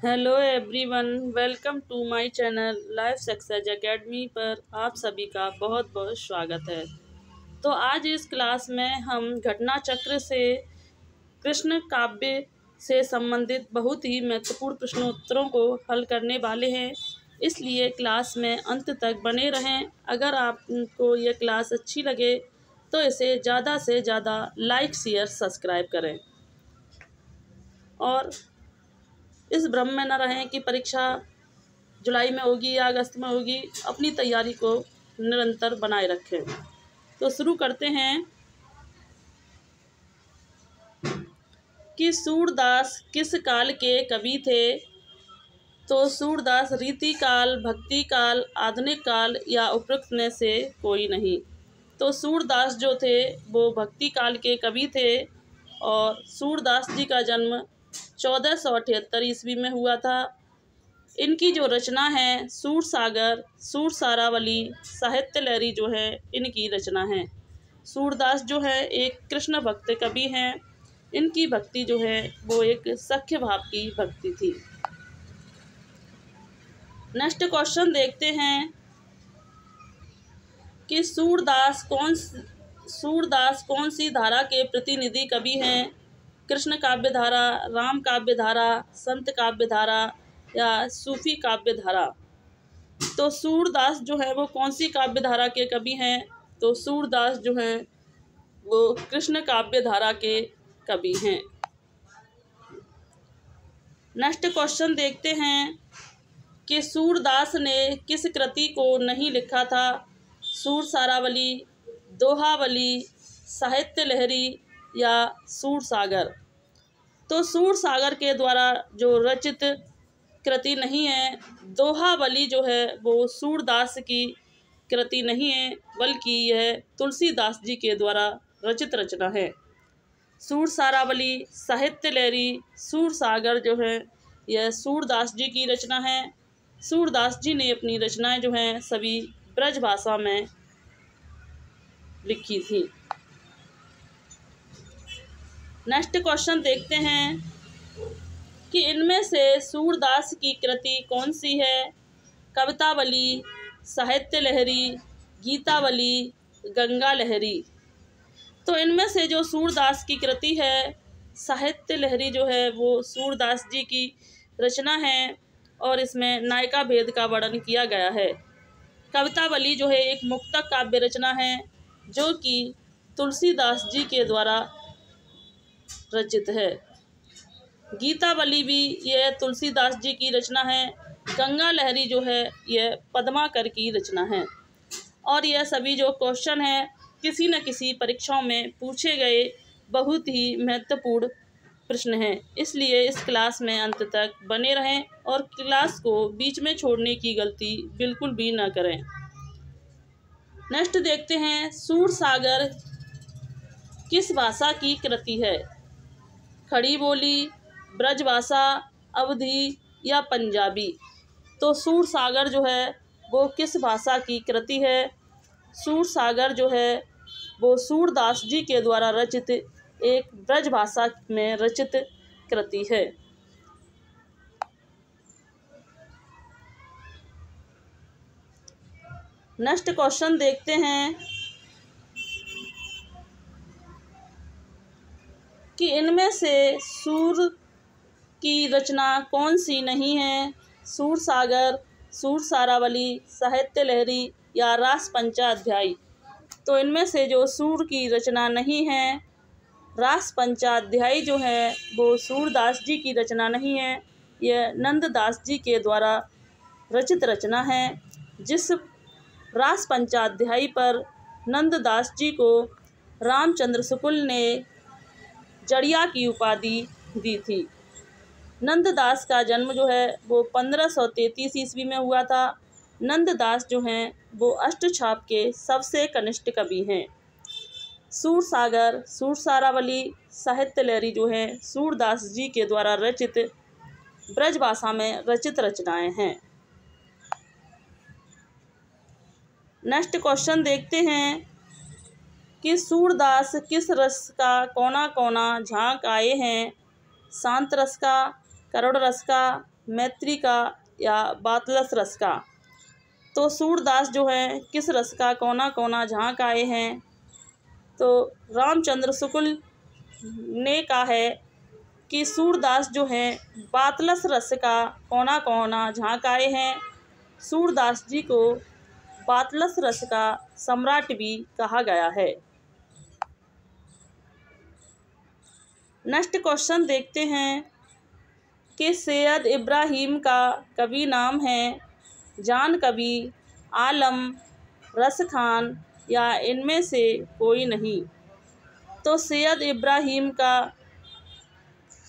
Hello everyone, welcome to my channel life success academy पर आप सभी का बहुत बहुत स्वागत है। तो आज इस क्लास में हम घटना चक्र से कृष्ण काव्य से संबंधित बहुत ही महत्वपूर्ण प्रश्नोत्तरों को हल करने वाले हैं, इसलिए क्लास में अंत तक बने रहें। अगर आपको ये क्लास अच्छी लगे तो इसे ज़्यादा से ज़्यादा लाइक शेयर सब्सक्राइब करें और इस भ्रम में न रहें कि परीक्षा जुलाई में होगी या अगस्त में होगी। अपनी तैयारी को निरंतर बनाए रखें। तो शुरू करते हैं कि सूरदास किस काल के कवि थे। तो सूरदास रीति काल, भक्ति काल, आधुनिक काल या उपरोक्त में से कोई नहीं। तो सूरदास जो थे वो भक्ति काल के कवि थे और सूरदास जी का जन्म 1478 ईस्वी में हुआ था। इनकी जो रचना है सूरसागर, सूरसारावली, साहित्य लहरी जो है इनकी रचना है। सूरदास जो है एक कृष्ण भक्त कवि हैं। इनकी भक्ति जो है वो एक सख्य भाव की भक्ति थी। नेक्स्ट क्वेश्चन देखते हैं कि सूरदास कौन सी धारा के प्रतिनिधि कवि हैं। कृष्ण काव्य धारा, राम काव्य धारा, संत काव्य धारा या सूफी काव्य धारा। तो सूरदास जो है वो कौन सी काव्य धारा के कवि हैं। तो सूरदास जो हैं वो कृष्ण काव्य धारा के कवि हैं। नेक्स्ट क्वेश्चन देखते हैं कि सूरदास ने किस कृति को नहीं लिखा था। सूरसारावली, दोहावली, साहित्य लहरी या सूरसागर। तो सूरसागर के द्वारा जो रचित कृति नहीं है। दोहावली जो है वो सूरदास की कृति नहीं है, बल्कि यह तुलसीदास जी के द्वारा रचित रचना है। सूरसारावली, साहित्य लहरी, सूरसागर जो है यह सूरदास जी की रचना है। सूरदास जी ने अपनी रचनाएं जो हैं सभी ब्रज भाषा में लिखी थी। नेक्स्ट क्वेश्चन देखते हैं कि इनमें से सूरदास की कृति कौन सी है। कवितावली, साहित्य लहरी, गीतावली, गंगा लहरी। तो इनमें से जो सूरदास की कृति है साहित्य लहरी जो है वो सूरदास जी की रचना है और इसमें नायिका भेद का वर्णन किया गया है। कवितावली जो है एक मुक्तक काव्य रचना है जो कि तुलसीदास जी के द्वारा रचित है। गीतावली भी यह तुलसीदास जी की रचना है। गंगा लहरी जो है यह पद्माकर की रचना है। और यह सभी जो क्वेश्चन है किसी न किसी परीक्षाओं में पूछे गए बहुत ही महत्वपूर्ण प्रश्न हैं, इसलिए इस क्लास में अंत तक बने रहें और क्लास को बीच में छोड़ने की गलती बिल्कुल भी न करें। नेक्स्ट देखते हैं सूरसागर किस भाषा की कृति है। खड़ी बोली, ब्रजभाषा, अवधी या पंजाबी। तो सूरसागर जो है वो किस भाषा की कृति है। सूरसागर जो है वो सूरदास जी के द्वारा रचित एक ब्रज भाषा में रचित कृति है। नेक्स्ट क्वेश्चन देखते हैं कि इनमें से सूर की रचना कौन सी नहीं है। सूरसागर, सूरसारावली, साहित्य लहरी या रास पंचाध्यायी। तो इनमें से जो सूर की रचना नहीं है, रास पंचाध्यायी जो है वो सूरदास जी की रचना नहीं है। यह नंददास जी के द्वारा रचित रचना है। जिस रास पंचाध्यायी पर नंददास जी को रामचंद्र शुक्ल ने जड़िया की उपाधि दी थी। नंददास का जन्म जो है वो 1533 ईस्वी में हुआ था। नंददास जो हैं वो अष्टछाप के सबसे कनिष्ठ कवि हैं। सूरसागर, सूरसारावली, साहित्य लहरी जो है सूरदास जी के द्वारा रचित ब्रज भाषा में रचित रचनाएं हैं। नेक्स्ट क्वेश्चन देखते हैं कि सूरदास किस रस का कोना कोना झांक आए हैं। शांत रस का, करुण रस का, मैत्री का या बातलस रस का। तो सूरदास जो है किस रस का कोना कोना झांक आए हैं? तो रामचंद्र शुक्ल ने कहा है कि सूरदास जो है बातलस रस का कोना कोना झांक आए हैं। सूरदास जी को बातलस रस का सम्राट भी कहा गया है। नेक्स्ट क्वेश्चन देखते हैं कि सैयद इब्राहिम का कवि नाम है जान कवि, आलम, रस खान या इनमें से कोई नहीं। तो सैयद इब्राहिम का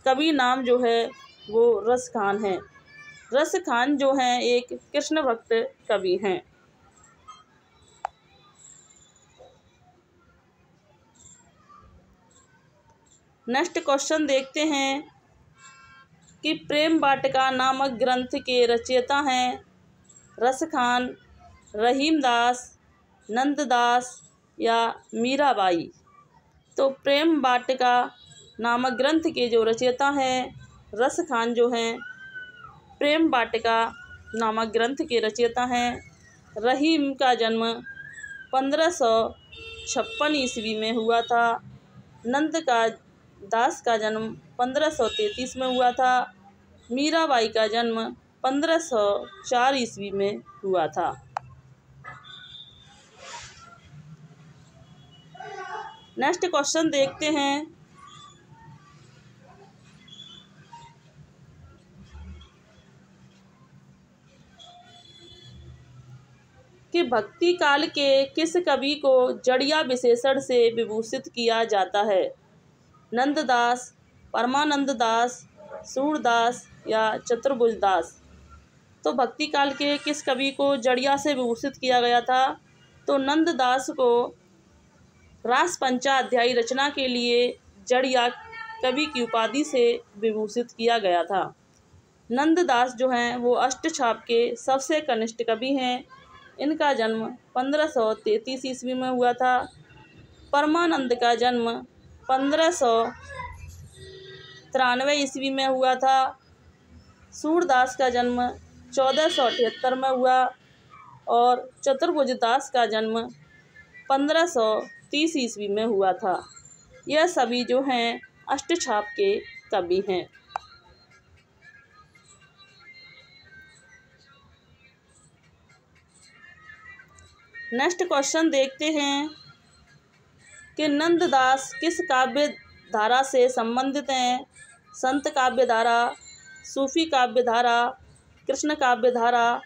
कवि नाम जो है वो रस खान है। रस खान जो हैं एक कृष्ण भक्त कवि हैं। नेक्स्ट क्वेश्चन देखते हैं कि प्रेम वाटिका नामक ग्रंथ के रचयिता हैं रस खान, रहीमदास, नंददास या मीराबाई। तो प्रेम वाटिका नामक ग्रंथ के जो रचयिता हैं रस खान जो हैं प्रेम वाटिका नामक ग्रंथ के रचयिता हैं। रहीम का जन्म 1556 ईस्वी में हुआ था। नंद का दास का जन्म 1533 में हुआ था। मीराबाई का जन्म 1504 ईस्वी में हुआ था। नेक्स्ट क्वेश्चन देखते हैं कि भक्ति काल के किस कवि को जड़िया विशेषण से विभूषित किया जाता है? नंददास, परमानंद दास, सूरदास या चतुर्भुजदास। तो भक्ति काल के किस कवि को जड़िया से विभूषित किया गया था? तो नंददास को रास पंचाध्यायी रचना के लिए जड़िया कवि की उपाधि से विभूषित किया गया था। नंददास जो हैं वो अष्टछाप के सबसे कनिष्ठ कवि हैं। इनका जन्म 1533 ईस्वी में हुआ था। परमानंद का जन्म 1593 ईस्वी में हुआ था। सूरदास का जन्म 1478 में हुआ और चतुर्भुजदास का जन्म 1530 ईस्वी में हुआ था। यह सभी जो हैं अष्टछाप के कवि हैं। नेक्स्ट क्वेश्चन देखते हैं कि नंददास किस काव्य धारा से संबंधित हैं? संत काव्य धारा, सूफी काव्य धारा, कृष्ण काव्य धारा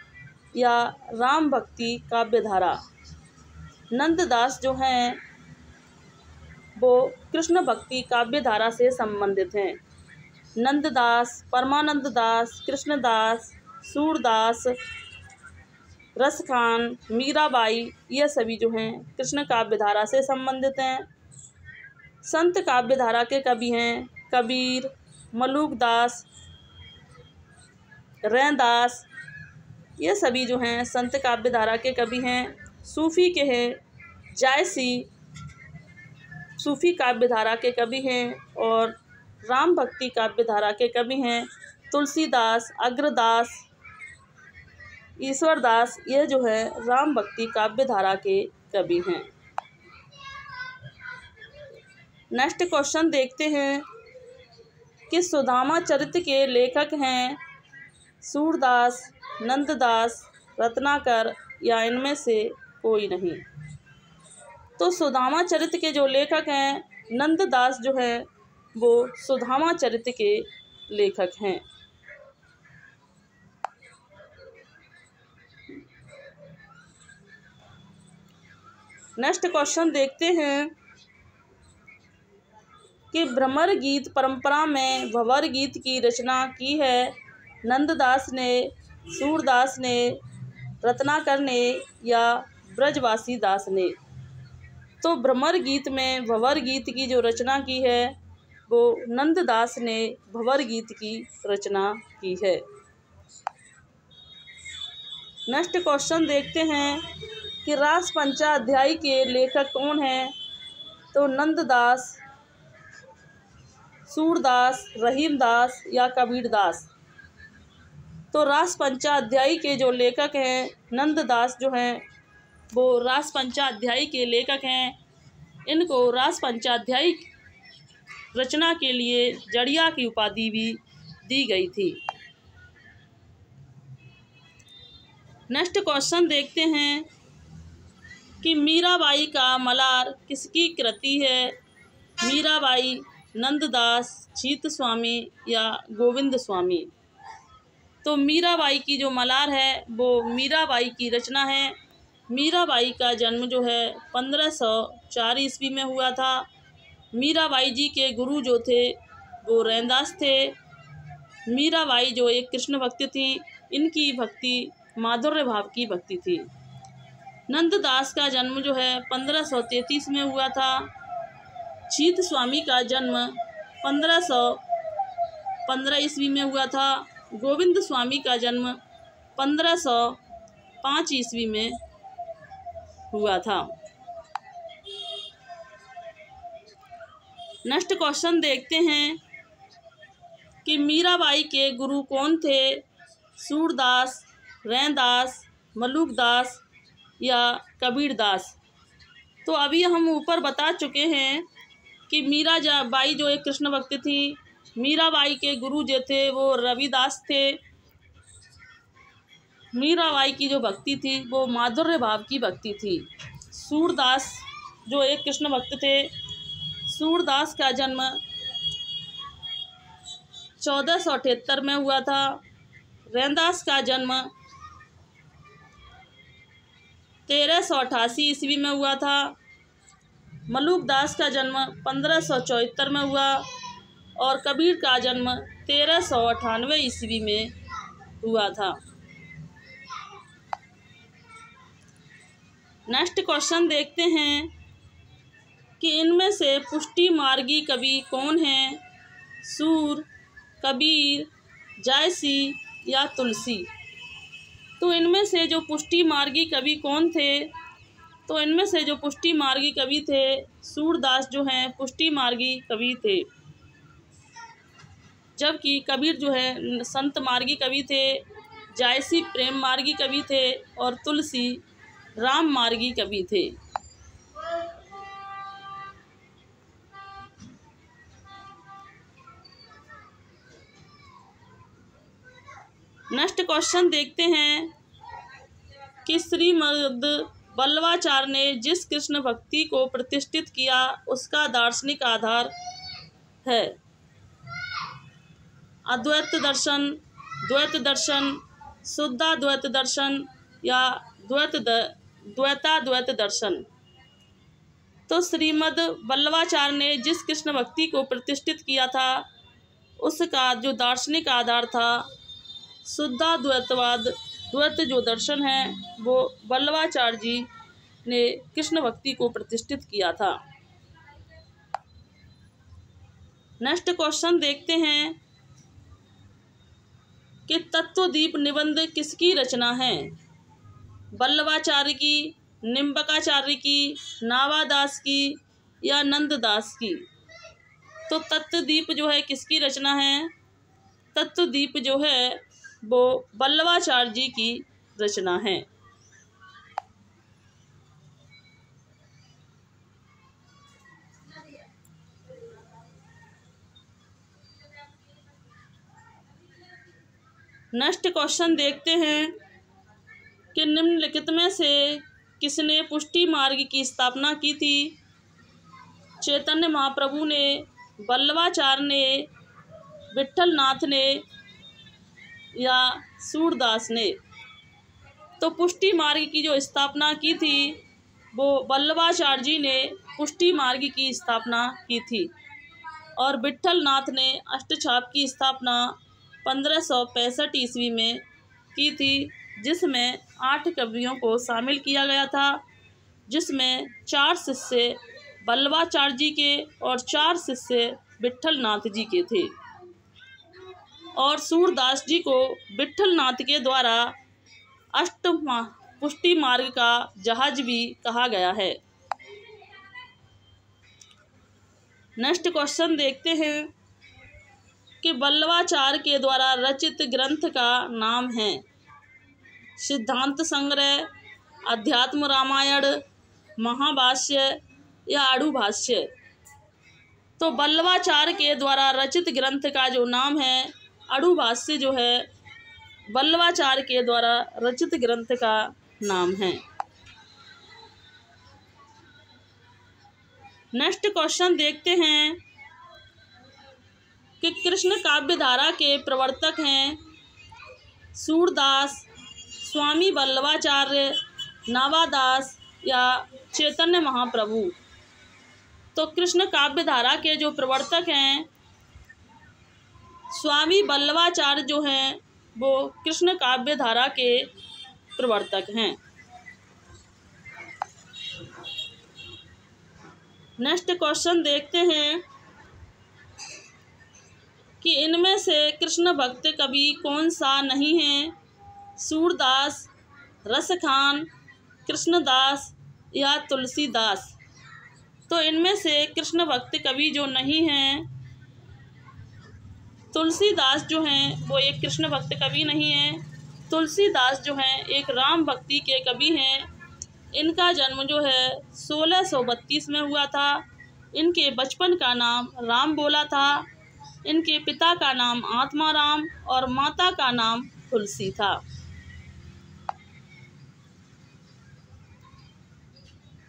या राम भक्ति काव्य धारा। नंददास जो हैं वो कृष्ण भक्ति काव्य धारा से संबंधित हैं। नंददास, परमानंद दास, कृष्णदास, सूरदास, रस खान, मीराबाई ये सभी जो हैं कृष्ण काव्य धारा से संबंधित हैं। संत काव्य धारा के कवि हैं कबीर, मलूकदास, रैदास ये सभी जो हैं संत काव्य धारा के कवि हैं। सूफी के हैं जायसी, सूफी काव्य धारा के कवि हैं और राम भक्ति काव्य धारा के कवि हैं तुलसीदास, अग्रदास, ईश्वरदास। ये जो है राम भक्ति काव्य धारा के कवि हैं। नेक्स्ट क्वेश्चन देखते हैं कि सुदामा चरित्र के लेखक हैं सूरदास, नंददास, रत्नाकर या इनमें से कोई नहीं। तो सुदामा चरित्र के जो लेखक हैं नंददास जो है वो सुदामा चरित्र के लेखक हैं। नेक्स्ट क्वेश्चन देखते हैं कि भ्रमर गीत परंपरा में भंवर गीत की रचना की है नंददास ने, सूरदास ने, रत्नाकर ने या ब्रजवासी दास ने। तो भ्रमर गीत में भंवर गीत की जो रचना की है वो नंददास ने भंवर गीत की रचना की है। नेक्स्ट क्वेश्चन देखते हैं कि रास पंचाध्यायी के लेखक कौन हैं? तो नंददास, सूरदास, रहीमदास या कबीरदास। तो रास पंचाध्यायी के जो लेखक हैं नंददास जो हैं वो रास पंचाध्यायी के लेखक हैं। इनको रास पंचाध्यायी रचना के लिए जड़िया की उपाधि भी दी गई थी। नेक्स्ट क्वेश्चन देखते हैं कि मीराबाई का मलार किसकी कृति है। मीराबाई, नंददास, जीत स्वामी या गोविंद स्वामी। तो मीराबाई की जो मलार है वो मीराबाई की रचना है। मीराबाई का जन्म जो है 1504 ईस्वी में हुआ था। मीराबाई जी के गुरु जो थे वो रैनदास थे। मीराबाई जो एक कृष्ण भक्त थी, इनकी भक्ति माधुर्य भाव की भक्ति थी। नंददास का जन्म जो है 1533 में हुआ था। जीत स्वामी का जन्म 1515 ईस्वी में हुआ था। गोविंद स्वामी का जन्म 1505 ईस्वी में हुआ था। नेक्स्ट क्वेश्चन देखते हैं कि मीराबाई के गुरु कौन थे। सूरदास, रैनदास, मलुकदास या कबीरदास। तो अभी हम ऊपर बता चुके हैं कि मीराबाई जो एक कृष्ण भक्त थी। मीराबाई के गुरु जो थे वो रविदास थे। मीराबाई की जो भक्ति थी वो माधुर्य भाव की भक्ति थी। सूरदास जो एक कृष्ण भक्त थे। सूरदास का जन्म 1478 में हुआ था। रैनदास का जन्म 1388 ईस्वी में हुआ था। मलुकदास का जन्म 1574 में हुआ और कबीर का जन्म 1398 ईस्वी में हुआ था। नेक्स्ट क्वेश्चन देखते हैं कि इनमें से पुष्टि मार्गी कवि कौन हैं। सूर, कबीर, जायसी या तुलसी। तो इनमें से जो पुष्टि मार्गी कवि कौन थे। तो इनमें से जो पुष्टि मार्गी कवि थे सूरदास जो हैं पुष्टि मार्गी कवि थे। जबकि कबीर जो है संत मार्गी कवि थे। जायसी प्रेम मार्गी कवि थे और तुलसी राम मार्गी कवि थे। नेक्स्ट क्वेश्चन देखते हैं कि श्रीमद् वल्लभाचार्य ने जिस कृष्ण भक्ति को प्रतिष्ठित किया उसका दार्शनिक आधार है। अद्वैत दर्शन, द्वैत दर्शन, शुद्धाद्वैत दर्शन या द्वैताद्वैत दर्शन। तो श्रीमद् वल्लभाचार्य ने जिस कृष्ण भक्ति को प्रतिष्ठित किया था उसका जो दार्शनिक आधार था शुद्धाद्वैतवाद। द्वैत जो दर्शन है वो वल्लभाचार्य जी ने कृष्ण भक्ति को प्रतिष्ठित किया था। नेक्स्ट क्वेश्चन देखते हैं कि तत्वदीप निबंध किसकी रचना है। वल्लभाचार्य की, निम्बकाचार्य की, नावादास की या नंददास की। तो तत्वदीप जो है किसकी रचना है। तत्वदीप जो है वो वल्लभाचार्य जी की रचना है। नेक्स्ट क्वेश्चन देखते हैं कि निम्नलिखित में से किसने पुष्टि मार्ग की स्थापना की थी। चैतन्य महाप्रभु ने, वल्लभाचार्य ने, विट्ठलनाथ ने या सूरदास ने। तो पुष्टि मार्ग की जो स्थापना की थी वो वल्लभाचार्य जी ने पुष्टि मार्ग की स्थापना की थी और विट्ठलनाथ ने अष्टछाप की स्थापना 1565 ईस्वी में की थी, जिसमें 8 कवियों को शामिल किया गया था, जिसमें 4 शिष्य वल्लभाचार्य जी के और 4 शिष्य विट्ठलनाथ जी के थे। और सूरदास जी को विट्ठलनाथ के द्वारा पुष्टि मार्ग का जहाज भी कहा गया है। नेक्स्ट क्वेश्चन देखते हैं कि वल्लभाचार्य के द्वारा रचित ग्रंथ का नाम है? सिद्धांत संग्रह, अध्यात्म रामायण, महाभाष्य या आड़ू भाष्य? तो वल्लभाचार्य के द्वारा रचित ग्रंथ का जो नाम है आड़ू भाष्य जो है वल्लभाचार्य के द्वारा रचित ग्रंथ का नाम है। नेक्स्ट क्वेश्चन देखते हैं कि कृष्ण काव्य धारा के प्रवर्तक हैं सूरदास, स्वामी वल्लभाचार्य, नावादास या चैतन्य महाप्रभु? तो कृष्ण काव्य धारा के जो प्रवर्तक हैं स्वामी वल्लभाचार्य जो हैं वो कृष्ण काव्य धारा के प्रवर्तक हैं। नेक्स्ट क्वेश्चन देखते हैं कि इनमें से कृष्ण भक्त कवि कौन सा नहीं है? सूरदास, रसखान, कृष्णदास या तुलसीदास? तो इनमें से कृष्ण भक्त कवि जो नहीं हैं तुलसीदास जो हैं वो एक कृष्ण भक्त कवि नहीं है। तुलसीदास जो हैं एक राम भक्ति के कवि हैं। इनका जन्म जो है 1632 में हुआ था। इनके बचपन का नाम राम बोला था। इनके पिता का नाम आत्माराम और माता का नाम तुलसी था।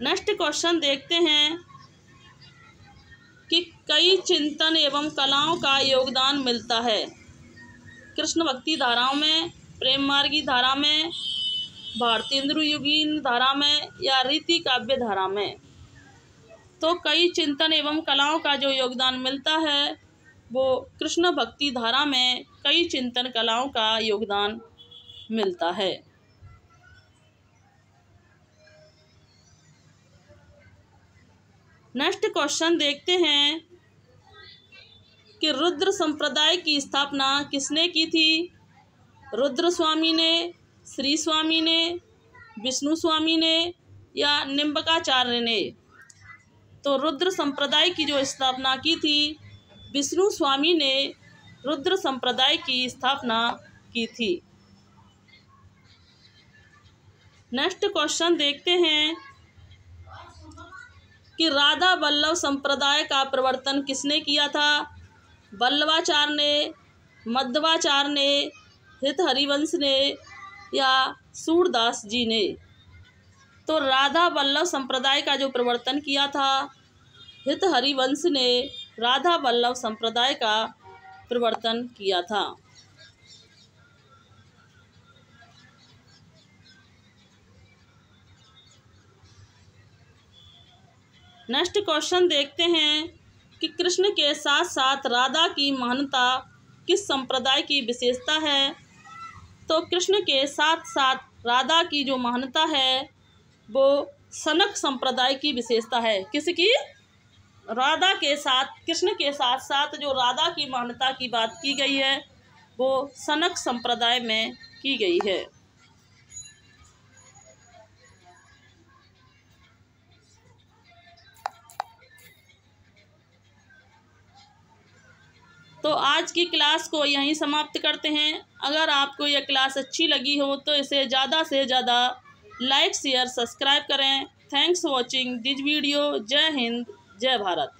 नेक्स्ट क्वेश्चन देखते हैं कि कई चिंतन एवं कलाओं का योगदान मिलता है कृष्ण भक्ति धाराओं में, प्रेम मार्गी धारा में, भारतेंद्र युगीन धारा में या रीति काव्य धारा में? तो कई चिंतन एवं कलाओं का जो योगदान मिलता है वो कृष्ण भक्ति धारा में कई चिंतन कलाओं का योगदान मिलता है। नेक्स्ट क्वेश्चन देखते हैं कि रुद्र संप्रदाय की स्थापना किसने की थी? रुद्र स्वामी ने, श्री स्वामी ने, विष्णु स्वामी ने या निम्बकाचार्य ने? तो रुद्र संप्रदाय की जो स्थापना की थी विष्णु स्वामी ने रुद्र संप्रदाय की स्थापना की थी। नेक्स्ट क्वेश्चन देखते हैं कि राधा वल्लभ संप्रदाय का प्रवर्तन किसने किया था? वल्लभाचार्य ने, मध्वाचार्य ने, हित हरिवंश ने या सूरदास जी ने? तो राधा वल्लभ संप्रदाय का जो प्रवर्तन किया था हित हरिवंश ने राधा वल्लभ संप्रदाय का प्रवर्तन किया था। नेक्स्ट क्वेश्चन देखते हैं कि कृष्ण के साथ साथ राधा की महानता किस संप्रदाय की विशेषता है? तो कृष्ण के साथ साथ राधा की जो महानता है वो सनक संप्रदाय की विशेषता है। किसकी? राधा के साथ, कृष्ण के साथ साथ जो राधा की महानता की बात की गई है वो सनक संप्रदाय में की गई है। तो आज की क्लास को यहीं समाप्त करते हैं। अगर आपको यह क्लास अच्छी लगी हो तो इसे ज़्यादा से ज़्यादा लाइक, शेयर, सब्सक्राइब करें। Thanks for watching this video. जय हिंद, जय भारत।